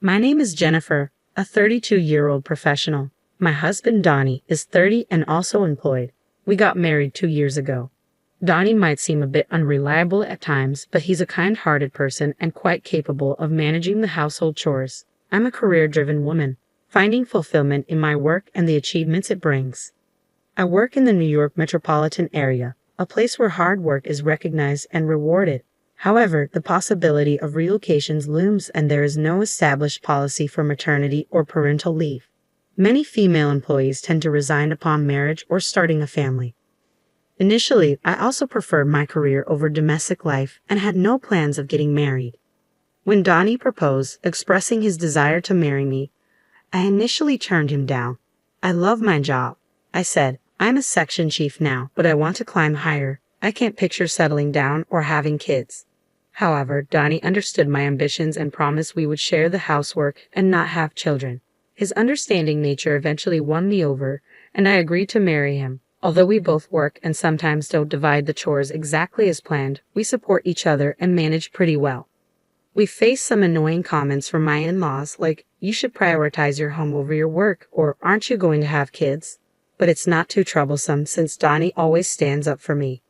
My name is Jennifer, a 32-year-old professional. My husband Donnie is 30 and also employed. We got married 2 years ago. Donnie might seem a bit unreliable at times, but he's a kind-hearted person and quite capable of managing the household chores. I'm a career-driven woman, finding fulfillment in my work and the achievements it brings. I work in the New York metropolitan area, a place where hard work is recognized and rewarded. However, the possibility of relocations looms and there is no established policy for maternity or parental leave. Many female employees tend to resign upon marriage or starting a family. Initially, I also preferred my career over domestic life and had no plans of getting married. When Donnie proposed, expressing his desire to marry me, I initially turned him down. I love my job, I said. I'm a section chief now, but I want to climb higher. I can't picture settling down or having kids. However, Donnie understood my ambitions and promised we would share the housework and not have children. His understanding nature eventually won me over, and I agreed to marry him. Although we both work and sometimes don't divide the chores exactly as planned, we support each other and manage pretty well. We face some annoying comments from my in-laws like, "You should prioritize your home over your work," or "Aren't you going to have kids?" But it's not too troublesome since Donnie always stands up for me.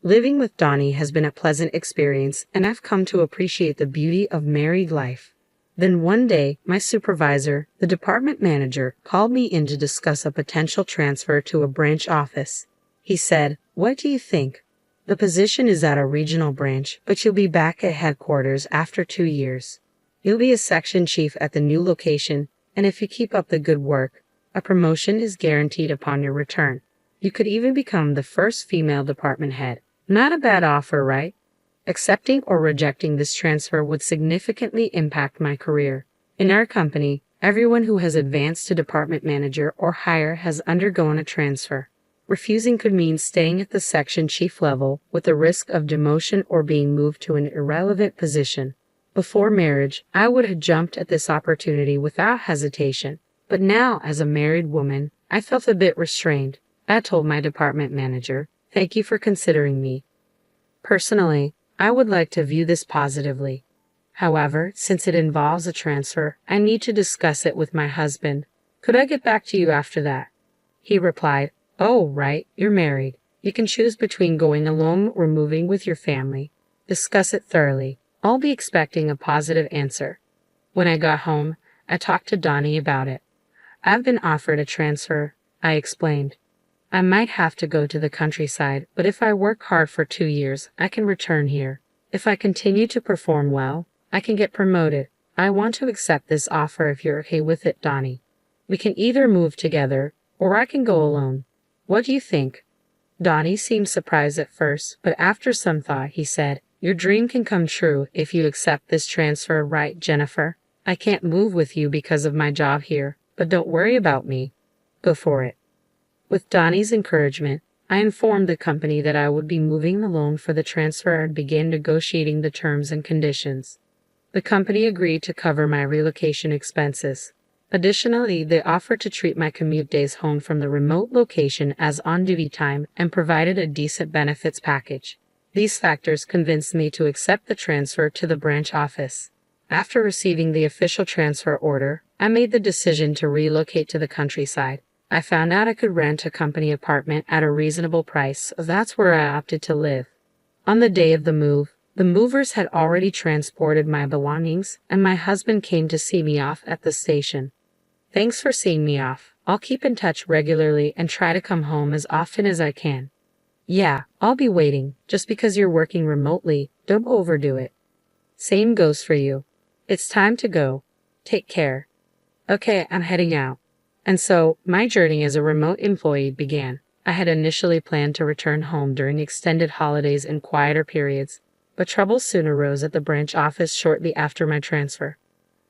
Living with Donnie has been a pleasant experience, and I've come to appreciate the beauty of married life. Then one day, my supervisor, the department manager, called me in to discuss a potential transfer to a branch office. He said, "What do you think? The position is at a regional branch, but you'll be back at headquarters after 2 years. You'll be a section chief at the new location, and if you keep up the good work, a promotion is guaranteed upon your return. You could even become the first female department head. Not a bad offer, right?" Accepting or rejecting this transfer would significantly impact my career. In our company, everyone who has advanced to department manager or higher has undergone a transfer. Refusing could mean staying at the section chief level with the risk of demotion or being moved to an irrelevant position. Before marriage, I would have jumped at this opportunity without hesitation. But now, as a married woman, I felt a bit restrained. I told my department manager, "Thank you for considering me. Personally, I would like to view this positively. However, since it involves a transfer, I need to discuss it with my husband. Could I get back to you after that?" He replied, "Oh, right, you're married. You can choose between going alone or moving with your family. Discuss it thoroughly. I'll be expecting a positive answer." When I got home, I talked to Donnie about it. "I've been offered a transfer," I explained. "I might have to go to the countryside, but if I work hard for 2 years, I can return here. If I continue to perform well, I can get promoted. I want to accept this offer if you're okay with it, Donnie. We can either move together, or I can go alone. What do you think?" Donnie seemed surprised at first, but after some thought, he said, "Your dream can come true if you accept this transfer, right, Jennifer? I can't move with you because of my job here, but don't worry about me. Go for it." With Donnie's encouragement, I informed the company that I would be moving alone for the transfer and began negotiating the terms and conditions. The company agreed to cover my relocation expenses. Additionally, they offered to treat my commute days home from the remote location as on-duty time and provided a decent benefits package. These factors convinced me to accept the transfer to the branch office. After receiving the official transfer order, I made the decision to relocate to the countryside. I found out I could rent a company apartment at a reasonable price, so that's where I opted to live. On the day of the move, the movers had already transported my belongings, and my husband came to see me off at the station. "Thanks for seeing me off. I'll keep in touch regularly and try to come home as often as I can." "Yeah, I'll be waiting. Just because you're working remotely, don't overdo it." "Same goes for you. It's time to go. Take care." "Okay, I'm heading out." And so, my journey as a remote employee began. I had initially planned to return home during extended holidays and quieter periods, but trouble soon arose at the branch office shortly after my transfer.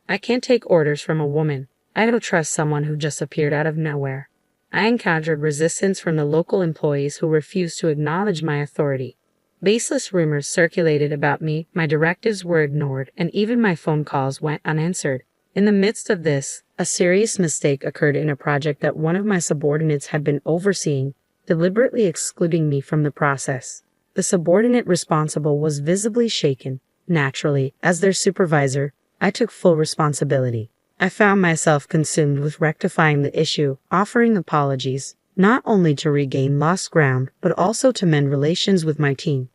I can't take orders from a woman. I don't trust someone who just appeared out of nowhere. I encountered resistance from the local employees who refused to acknowledge my authority. Baseless rumors circulated about me, my directives were ignored, and even my phone calls went unanswered. In the midst of this, a serious mistake occurred in a project that one of my subordinates had been overseeing, deliberately excluding me from the process. The subordinate responsible was visibly shaken. Naturally, as their supervisor, I took full responsibility. I found myself consumed with rectifying the issue, offering apologies, not only to regain lost ground, but also to mend relations with my team.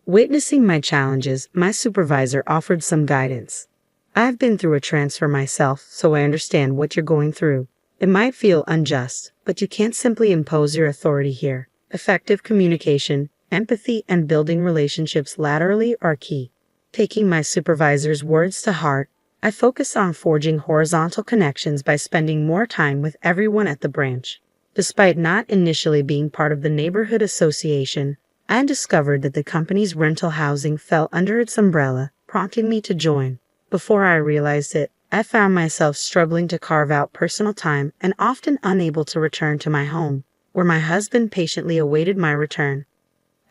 Witnessing my challenges, my supervisor offered some guidance. I've been through a transfer myself, so I understand what you're going through. It might feel unjust, but you can't simply impose your authority here. Effective communication, empathy, and building relationships laterally are key. Taking my supervisor's words to heart, I focus on forging horizontal connections by spending more time with everyone at the branch. Despite not initially being part of the neighborhood association, I discovered that the company's rental housing fell under its umbrella, prompting me to join. Before I realized it, I found myself struggling to carve out personal time and often unable to return to my home, where my husband patiently awaited my return.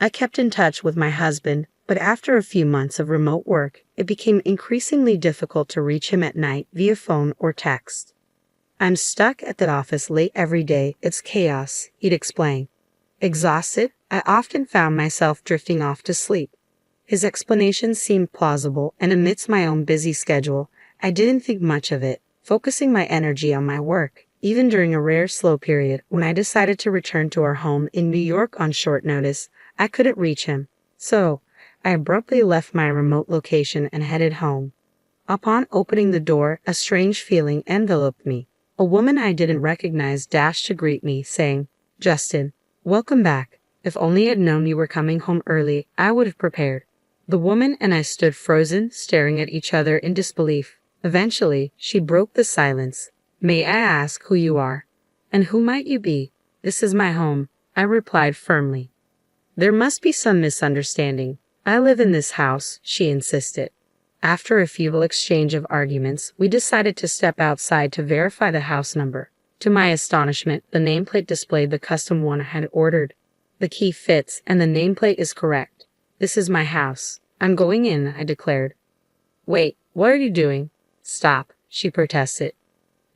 I kept in touch with my husband, but after a few months of remote work, it became increasingly difficult to reach him at night via phone or text. "I'm stuck at the office late every day. It's chaos," he'd explain. Exhausted, I often found myself drifting off to sleep. His explanations seemed plausible, and amidst my own busy schedule, I didn't think much of it, focusing my energy on my work, even during a rare slow period when I decided to return to our home in New York on short notice. I couldn't reach him. So, I abruptly left my remote location and headed home. Upon opening the door, a strange feeling enveloped me. A woman I didn't recognize dashed to greet me, saying, "Justin, welcome back. If only I'd known you were coming home early, I would have prepared." The woman and I stood frozen, staring at each other in disbelief. Eventually, she broke the silence. "May I ask who you are? And who might you be?" "This is my home," I replied firmly. "There must be some misunderstanding. I live in this house," she insisted. After a feeble exchange of arguments, we decided to step outside to verify the house number. To my astonishment, the nameplate displayed the custom one I had ordered. "The key fits, and the nameplate is correct. This is my house. I'm going in," I declared. "Wait, what are you doing?" "Stop," she protested.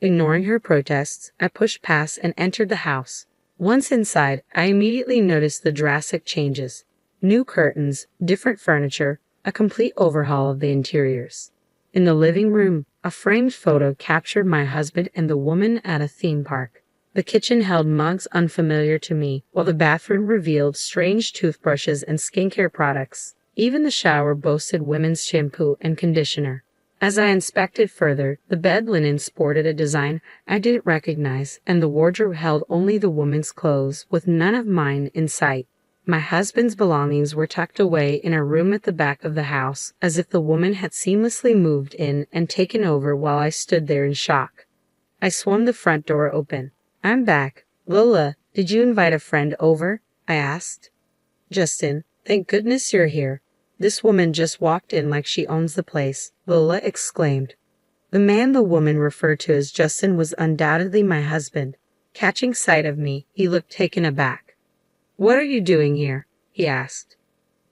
Ignoring her protests, I pushed past and entered the house. Once inside, I immediately noticed the drastic changes. New curtains, different furniture, a complete overhaul of the interiors. In the living room, a framed photo captured my husband and the woman at a theme park. The kitchen held mugs unfamiliar to me, while the bathroom revealed strange toothbrushes and skincare products. Even the shower boasted women's shampoo and conditioner. As I inspected further, the bed linen sported a design I didn't recognize, and the wardrobe held only the woman's clothes, with none of mine in sight. My husband's belongings were tucked away in a room at the back of the house, as if the woman had seamlessly moved in and taken over while I stood there in shock. I swung the front door open. "I'm back. Lola, did you invite a friend over?" I asked. "Justin, thank goodness you're here. This woman just walked in like she owns the place," Lola exclaimed. The man the woman referred to as Justin was undoubtedly my husband. Catching sight of me, he looked taken aback. "What are you doing here?" he asked.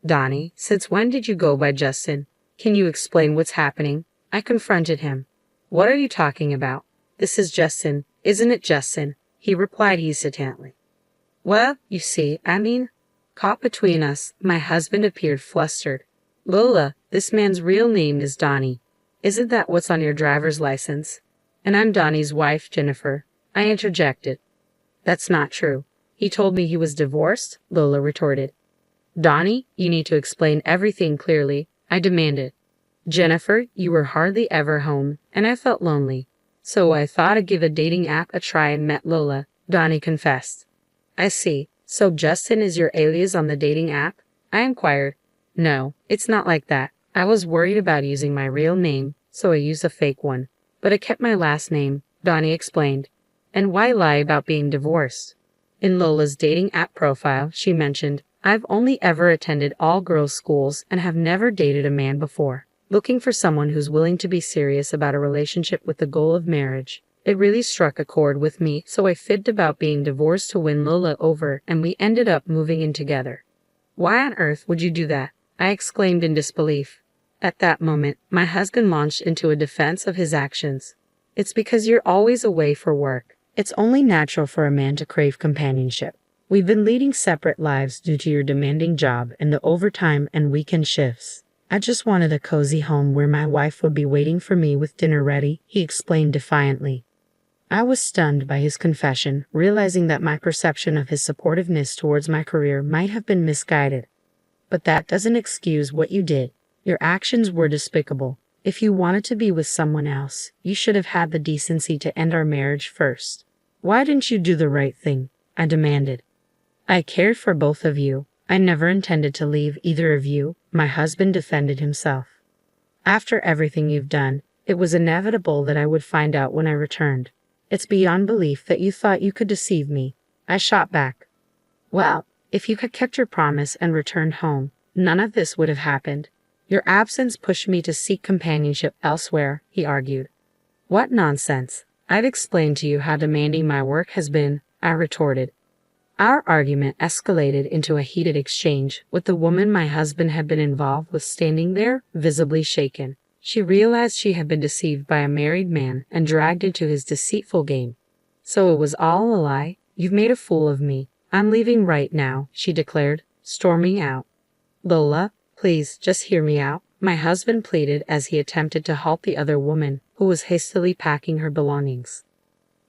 "Donnie, since when did you go by Justin? Can you explain what's happening?" I confronted him. "What are you talking about? This is Justin, isn't it, Justin?" he replied hesitantly. "Well, you see, Caught between us, my husband appeared flustered. "Lola, this man's real name is Donnie. Isn't that what's on your driver's license?" "And I'm Donnie's wife, Jennifer," I interjected. "That's not true. He told me he was divorced," Lola retorted. "Donnie, you need to explain everything clearly," I demanded. "Jennifer, you were hardly ever home, and I felt lonely. So I thought I'd give a dating app a try and met Lola," Donnie confessed. "I see. So Justin is your alias on the dating app?" I inquired. "No, it's not like that. I was worried about using my real name, so I used a fake one. But I kept my last name," Donnie explained. "And why lie about being divorced?" In Lola's dating app profile, she mentioned, "I've only ever attended all-girls schools and have never dated a man before. Looking for someone who's willing to be serious about a relationship with the goal of marriage." It really struck a chord with me, so I fibbed about being divorced to win Lola over, and we ended up moving in together. "Why on earth would you do that?" I exclaimed in disbelief. At that moment, my husband launched into a defense of his actions. "It's because you're always away for work. It's only natural for a man to crave companionship. We've been leading separate lives due to your demanding job and the overtime and weekend shifts. I just wanted a cozy home where my wife would be waiting for me with dinner ready, he explained defiantly. I was stunned by his confession, realizing that my perception of his supportiveness towards my career might have been misguided. But that doesn't excuse what you did. Your actions were despicable. If you wanted to be with someone else, you should have had the decency to end our marriage first. Why didn't you do the right thing? I demanded. I cared for both of you. I never intended to leave either of you, my husband defended himself. After everything you've done, it was inevitable that I would find out when I returned. It's beyond belief that you thought you could deceive me. I shot back. Well, if you had kept your promise and returned home, none of this would have happened. Your absence pushed me to seek companionship elsewhere, he argued. What nonsense. I've explained to you how demanding my work has been, I retorted. Our argument escalated into a heated exchange, with the woman my husband had been involved with standing there, visibly shaken. She realized she had been deceived by a married man and dragged into his deceitful game. So it was all a lie? You've made a fool of me. I'm leaving right now, she declared, storming out. Lola, please, just hear me out, my husband pleaded as he attempted to halt the other woman, who was hastily packing her belongings.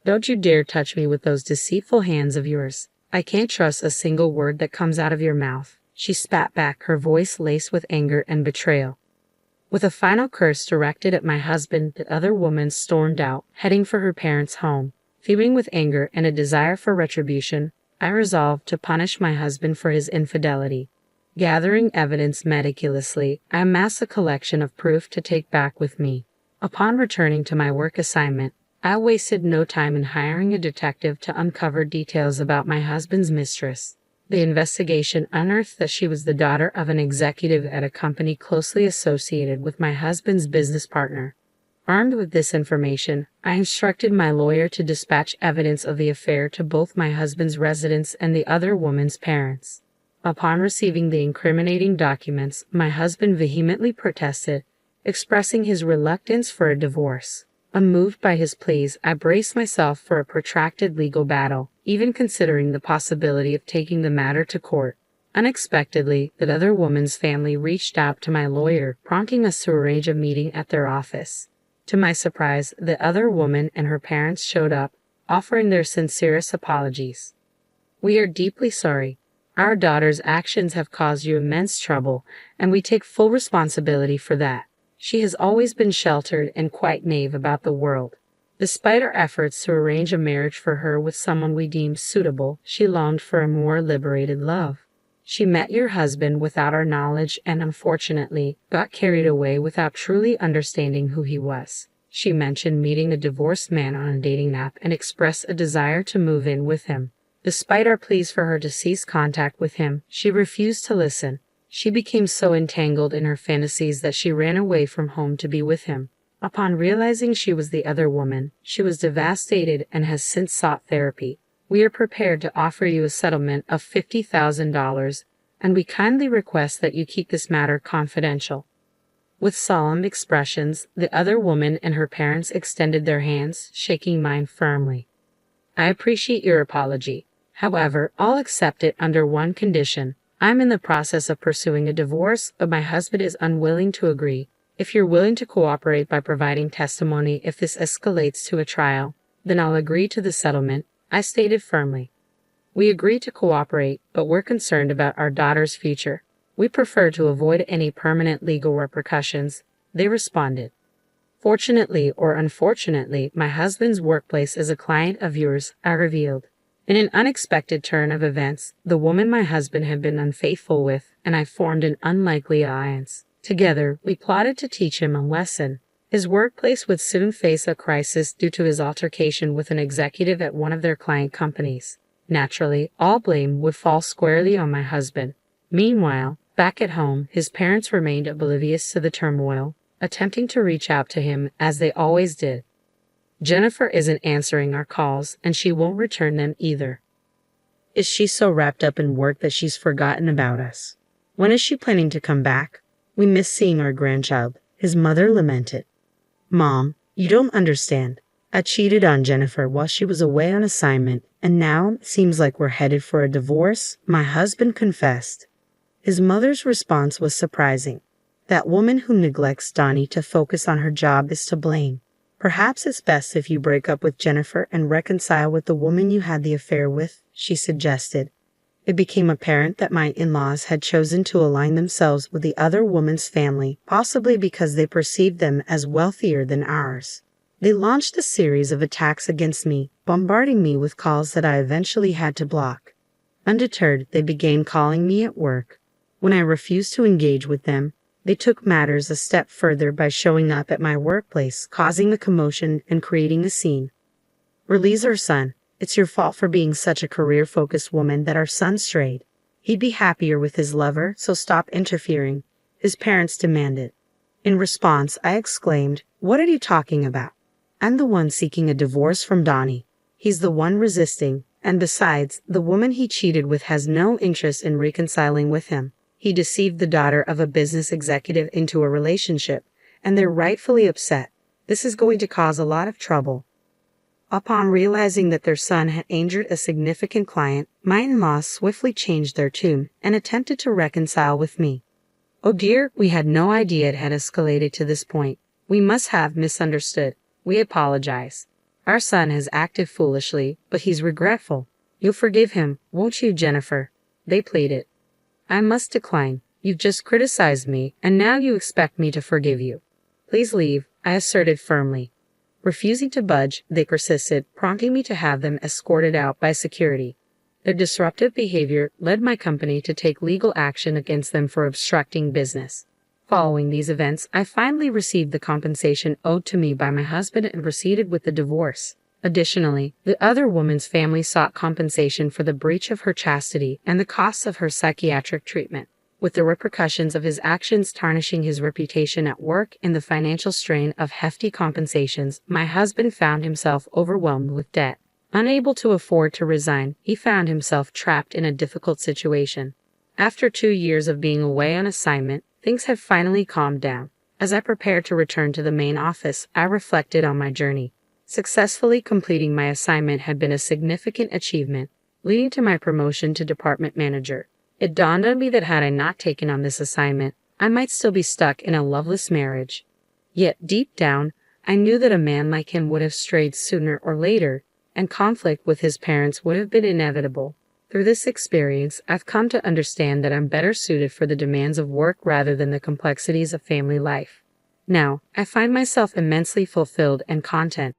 Don't you dare touch me with those deceitful hands of yours. I can't trust a single word that comes out of your mouth, she spat back, her voice laced with anger and betrayal. With a final curse directed at my husband, the other woman stormed out, heading for her parents' home. Fuming with anger and a desire for retribution, I resolved to punish my husband for his infidelity. Gathering evidence meticulously, I amassed a collection of proof to take back with me. Upon returning to my work assignment, I wasted no time in hiring a detective to uncover details about my husband's mistress. The investigation unearthed that she was the daughter of an executive at a company closely associated with my husband's business partner. Armed with this information, I instructed my lawyer to dispatch evidence of the affair to both my husband's residence and the other woman's parents. Upon receiving the incriminating documents, my husband vehemently protested, expressing his reluctance for a divorce. Unmoved by his pleas, I braced myself for a protracted legal battle, even considering the possibility of taking the matter to court. Unexpectedly, the other woman's family reached out to my lawyer, prompting us to arrange a meeting at their office. To my surprise, the other woman and her parents showed up, offering their sincerest apologies. We are deeply sorry. Our daughter's actions have caused you immense trouble, and we take full responsibility for that. She has always been sheltered and quite naive about the world. Despite our efforts to arrange a marriage for her with someone we deemed suitable, she longed for a more liberated love. She met your husband without our knowledge and, unfortunately, got carried away without truly understanding who he was. She mentioned meeting a divorced man on a dating app and expressed a desire to move in with him. Despite our pleas for her to cease contact with him, she refused to listen. She became so entangled in her fantasies that she ran away from home to be with him. Upon realizing she was the other woman, she was devastated and has since sought therapy. We are prepared to offer you a settlement of $50,000, and we kindly request that you keep this matter confidential. With solemn expressions, the other woman and her parents extended their hands, shaking mine firmly. I appreciate your apology. However, I'll accept it under one condition. I'm in the process of pursuing a divorce, but my husband is unwilling to agree. If you're willing to cooperate by providing testimony if this escalates to a trial, then I'll agree to the settlement, I stated firmly. We agree to cooperate, but we're concerned about our daughter's future. We prefer to avoid any permanent legal repercussions, they responded. Fortunately or unfortunately, my husband's workplace is a client of yours, I revealed. In an unexpected turn of events, the woman my husband had been unfaithful with and I formed an unlikely alliance. Together, we plotted to teach him a lesson. His workplace would soon face a crisis due to his altercation with an executive at one of their client companies. Naturally, all blame would fall squarely on my husband. Meanwhile, back at home, his parents remained oblivious to the turmoil, attempting to reach out to him as they always did. Jennifer isn't answering our calls, and she won't return them either. Is she so wrapped up in work that she's forgotten about us? When is she planning to come back? We miss seeing our grandchild, his mother lamented. Mom, you don't understand. I cheated on Jennifer while she was away on assignment, and now it seems like we're headed for a divorce, my husband confessed. His mother's response was surprising. That woman who neglects Donnie to focus on her job is to blame. Perhaps it's best if you break up with Jennifer and reconcile with the woman you had the affair with, she suggested. It became apparent that my in-laws had chosen to align themselves with the other woman's family, possibly because they perceived them as wealthier than ours. They launched a series of attacks against me, bombarding me with calls that I eventually had to block. Undeterred, they began calling me at work. When I refused to engage with them, they took matters a step further by showing up at my workplace, causing a commotion and creating a scene. "Release our son. It's your fault for being such a career-focused woman that our son strayed. He'd be happier with his lover, so stop interfering," his parents demanded. In response, I exclaimed, "What are you talking about? I'm the one seeking a divorce from Donnie. He's the one resisting, and besides, the woman he cheated with has no interest in reconciling with him. He deceived the daughter of a business executive into a relationship, and they're rightfully upset. This is going to cause a lot of trouble." Upon realizing that their son had injured a significant client, my in-laws swiftly changed their tune and attempted to reconcile with me. "Oh dear, we had no idea it had escalated to this point. We must have misunderstood. We apologize. Our son has acted foolishly, but he's regretful. You'll forgive him, won't you, Jennifer?" they pleaded. "I must decline. You've just criticized me, and now you expect me to forgive you. Please leave," I asserted firmly. Refusing to budge, they persisted, prompting me to have them escorted out by security. Their disruptive behavior led my company to take legal action against them for obstructing business. Following these events, I finally received the compensation owed to me by my husband and proceeded with the divorce. Additionally, the other woman's family sought compensation for the breach of her chastity and the costs of her psychiatric treatment, with the repercussions of his actions tarnishing his reputation at work and the financial strain of hefty compensations. My husband found himself overwhelmed with debt. Unable to afford to resign, he found himself trapped in a difficult situation. After 2 years of being away on assignment, things had finally calmed down. As I prepared to return to the main office, I reflected on my journey. Successfully completing my assignment had been a significant achievement, leading to my promotion to department manager. It dawned on me that had I not taken on this assignment, I might still be stuck in a loveless marriage. Yet deep down, I knew that a man like him would have strayed sooner or later, and conflict with his parents would have been inevitable. Through this experience, I've come to understand that I'm better suited for the demands of work rather than the complexities of family life. Now, I find myself immensely fulfilled and content.